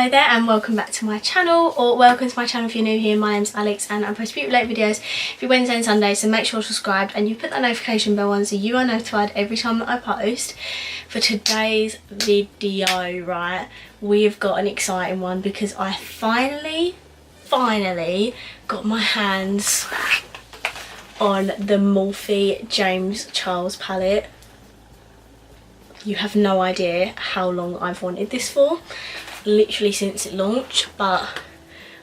Hello there and welcome back to my channel, or welcome to my channel if you're new here. My name's Alex and I post beauty related videos every Wednesday and Sunday, so make sure you're subscribed and you put that notification bell on so you are notified every time that I post. For today's video, right, we've got an exciting one because I finally got my hands on the Morphe James Charles palette. You have no idea how long I've wanted this for, literally since it launched, but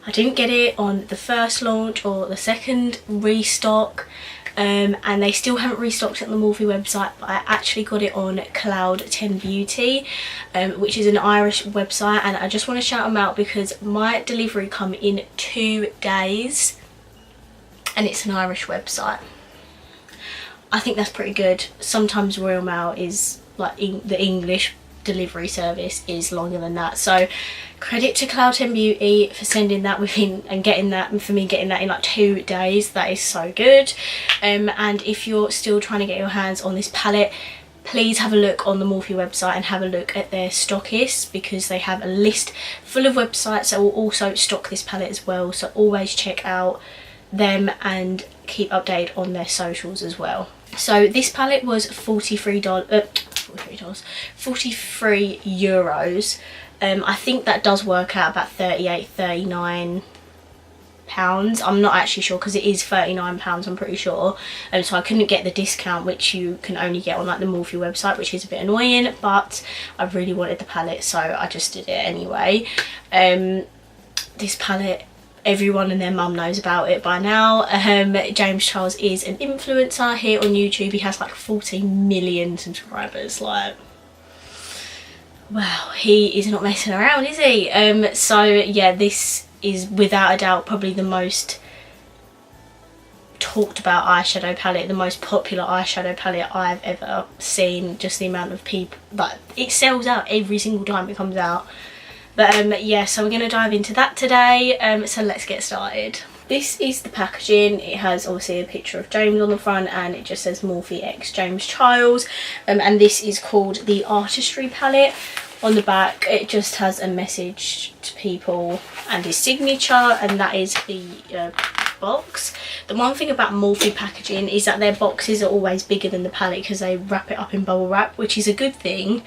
I didn't get it on the first launch or the second restock, and they still haven't restocked it on the Morphe website, but I actually got it on Cloud 10 Beauty, which is an Irish website, and I just want to shout them out because my delivery come in 2 days and it's an Irish website. I think that's pretty good. Sometimes Royal Mail is like the English delivery service is longer than that, so credit to Cloud 10 Beauty for sending that within and getting that, and for me getting that in like 2 days. That is so good. And if you're still trying to get your hands on this palette, please have a look on the Morphe website and have a look at their stockists, because they have a list full of websites that will also stock this palette as well, so always check out them and keep updated on their socials as well. So this palette was €43. I think that does work out about £39. I'm not actually sure because it is £39, I'm pretty sure. So I couldn't get the discount, which you can only get on like the Morphe website, which is a bit annoying, but I really wanted the palette, so I just did it anyway. This palette, everyone and their mum knows about it by now. James Charles is an influencer here on YouTube. He has like 14 million subscribers. Like, wow, he is not messing around, is he? So yeah, this is without a doubt probably the most talked about eyeshadow palette, the most popular eyeshadow palette I've ever seen. Just the amount of people, like, it sells out every single time it comes out. But yeah, so we're going to dive into that today, so let's get started. This is the packaging. It has obviously a picture of James on the front and it just says Morphe X James Charles, and this is called the Artistry Palette. On the back it just has a message to people and his signature, and that is the box. The one thing about Morphe packaging is that their boxes are always bigger than the palette because they wrap it up in bubble wrap, which is a good thing,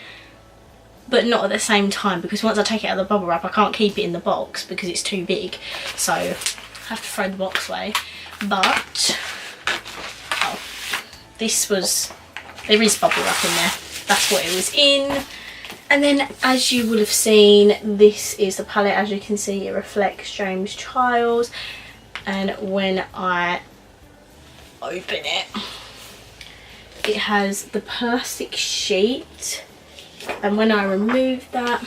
but not at the same time, because once I take it out of the bubble wrap I can't keep it in the box because it's too big, so I have to throw the box away. But oh, there is bubble wrap in there, that's what it was in. And then, as you will have seen, this is the palette. As you can see, it reflects James Charles, and when I open it, it has the plastic sheet, and when I remove that,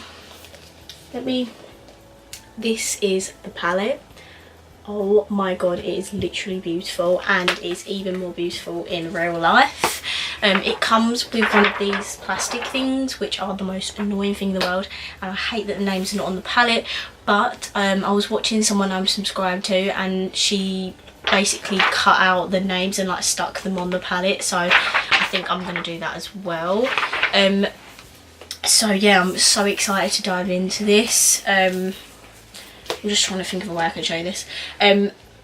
this is the palette. Oh my god, it is literally beautiful, and it's even more beautiful in real life. It comes with one of these plastic things, which are the most annoying thing in the world, and I hate that the names are not on the palette. But I was watching someone I'm subscribed to, and she basically cut out the names and like stuck them on the palette, so I think I'm going to do that as well. So yeah, I'm so excited to dive into this. I'm just trying to think of a way I can show you this.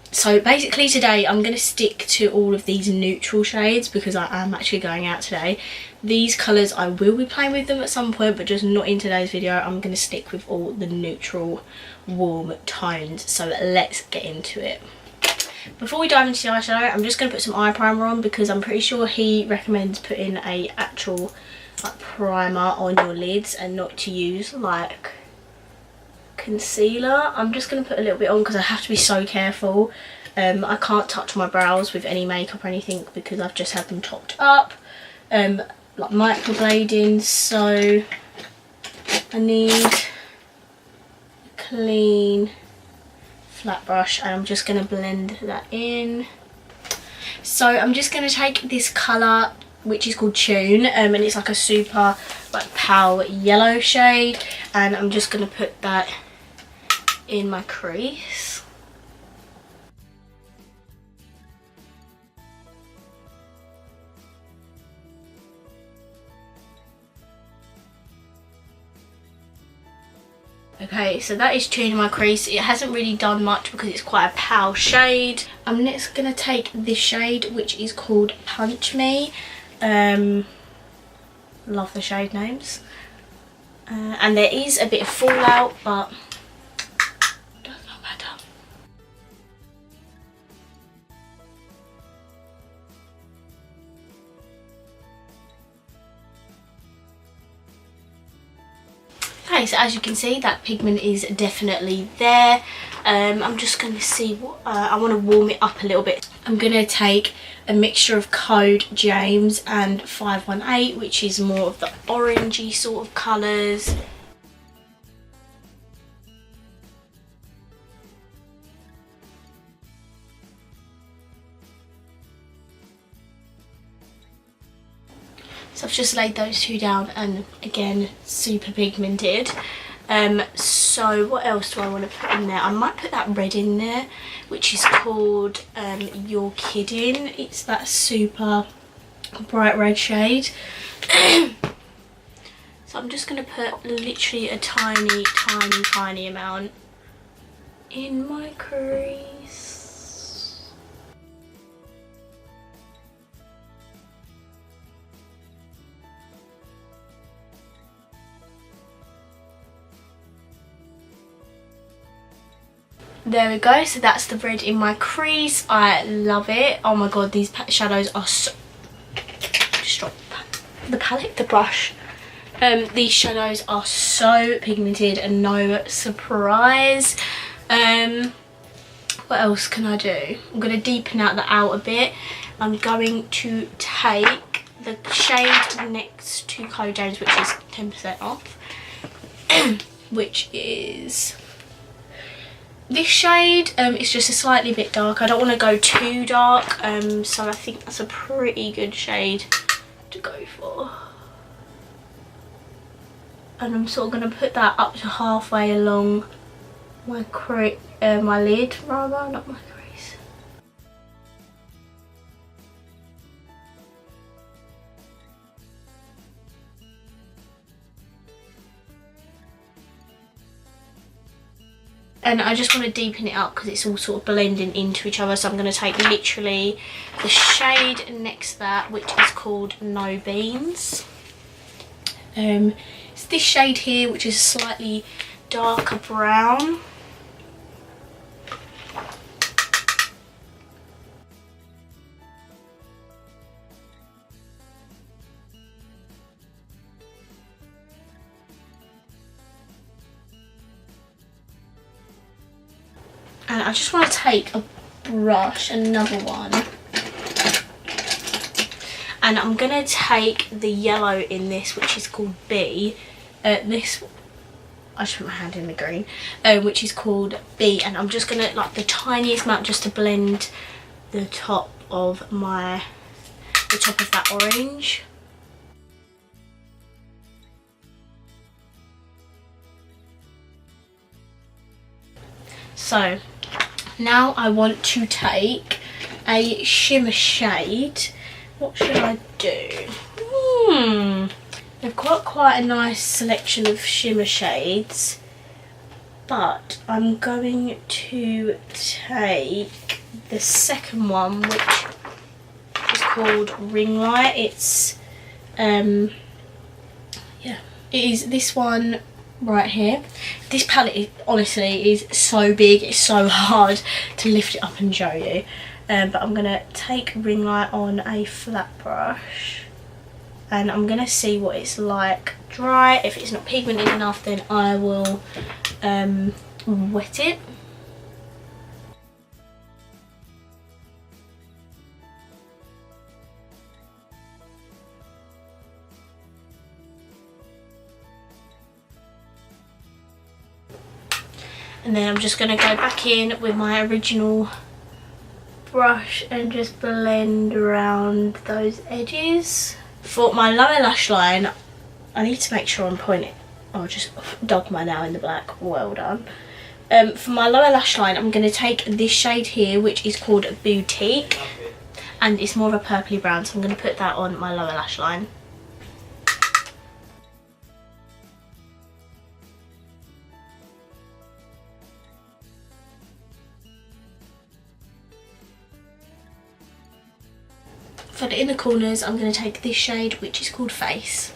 So basically today I'm going to stick to all of these neutral shades because I am actually going out today. These colours, I will be playing with them at some point, but just not in today's video. I'm going to stick with all the neutral warm tones, so let's get into it. Before we dive into the eyeshadow, I'm just going to put some eye primer on because I'm pretty sure he recommends putting a actual like primer on your lids and not to use like concealer. I'm just going to put a little bit on because I have to be so careful. I can't touch my brows with any makeup or anything because I've just had them topped up, like microblading, so I need a clean flat brush and I'm just going to blend that in. So I'm just going to take this colour, which is called Tune, and it's like a super like pale yellow shade, and I'm just going to put that in my crease. Okay, so that is tuning my crease. It hasn't really done much because it's quite a pale shade. I'm next going to take this shade, which is called Punch Me. Love the shade names. And there is a bit of fallout, but does not matter. Okay, so as you can see, that pigment is definitely there. I'm just going to see what I want to warm it up a little bit. I'm going to take a mixture of Code James and 518, which is more of the orangey sort of colours. So I've just laid those two down, and again, super pigmented. So what else do I want to put in there? I might put that red in there, which is called You're Kidding. It's that super bright red shade. So I'm just going to put literally a tiny amount in my crease. There we go, so that's the red in my crease. I love it. Oh my god, these shadows are so... Just drop the palette, the brush. These shadows are so pigmented and no surprise. What else can I do? I'm going to deepen out the outer bit. I'm going to take the shade next to Code James, which is 10% off, which is... this shade. It's just a slightly bit dark. I don't want to go too dark, so I think that's a pretty good shade to go for. And I'm sort of going to put that up to halfway along my my lid, rather, not my crease. And I just want to deepen it up because it's all sort of blending into each other. So I'm going to take literally the shade next to that, which is called No Beans. It's this shade here, which is a slightly darker brown. And I just want to take a brush, another one, and I'm going to take the yellow in this, which is called B. This, I just put my hand in the green, which is called B, and I'm just going to, like, the tiniest amount just to blend the top of that orange. So now I want to take a shimmer shade. What should I do? They've got quite a nice selection of shimmer shades, but I'm going to take the second one, which is called Ring Light. It's yeah, it is this one right here. This palette honestly is so big, it's so hard to lift it up and show you, but I'm gonna take Ring Light on a flat brush, and I'm gonna see what it's like dry. If it's not pigmented enough, then I will wet it. And then I'm just going to go back in with my original brush and just blend around those edges. For my lower lash line, I need to make sure I'm pointing. I'll just dug my nail in the black. Well done. For my lower lash line, I'm going to take this shade here, which is called Boutique. And it's more of a purpley brown, so I'm going to put that on my lower lash line. For the inner corners, I'm going to take this shade, which is called Face.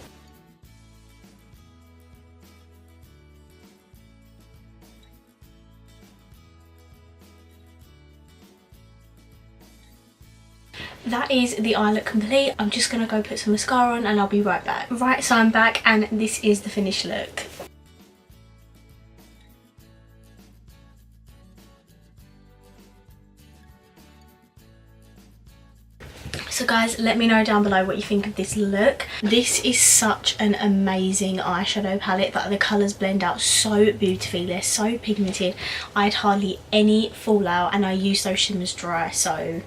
That is the eye look complete. I'm just going to go put some mascara on and I'll be right back. Right, so I'm back and this is the finished look. So guys, let me know down below what you think of this look. This is such an amazing eyeshadow palette, but the colours blend out so beautifully. They're so pigmented. I had hardly any fallout and I used those shimmers dry, so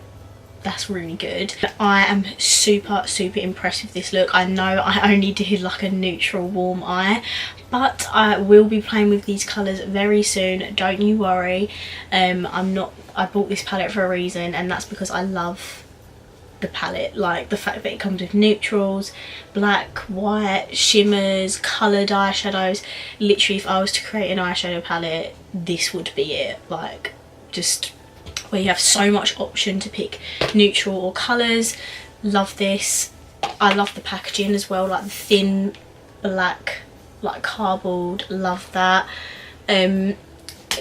that's really good. I am super impressed with this look. I know I only did like a neutral warm eye, but I will be playing with these colours very soon, don't you worry. I bought this palette for a reason, and that's because I love the palette, like the fact that it comes with neutrals, black, white, shimmers, coloured eyeshadows. Literally, if I was to create an eyeshadow palette, this would be it. Like, just where you have so much option to pick neutral or colours. Love this. I love the packaging as well, like the thin black like cardboard. Love that.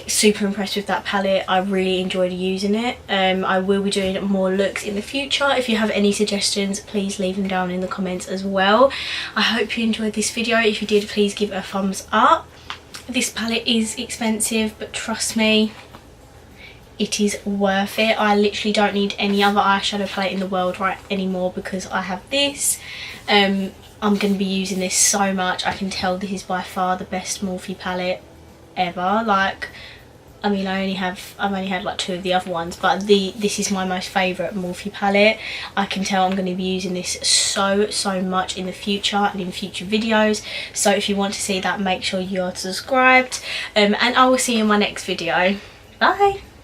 Super impressed with that palette. I really enjoyed using it. I will be doing more looks in the future. If you have any suggestions, please leave them down in the comments as well. I hope you enjoyed this video. If you did, please give it a thumbs up. This palette is expensive, but trust me, it is worth it. I literally don't need any other eyeshadow palette in the world right anymore because I have this. I'm going to be using this so much. I can tell this is by far the best Morphe palette ever. Like, I mean, I've only had like 2 of the other ones, but this is my most favourite Morphe palette. I can tell I'm going to be using this so much in the future and in future videos. So if you want to see that, make sure you are subscribed, and I will see you in my next video. Bye.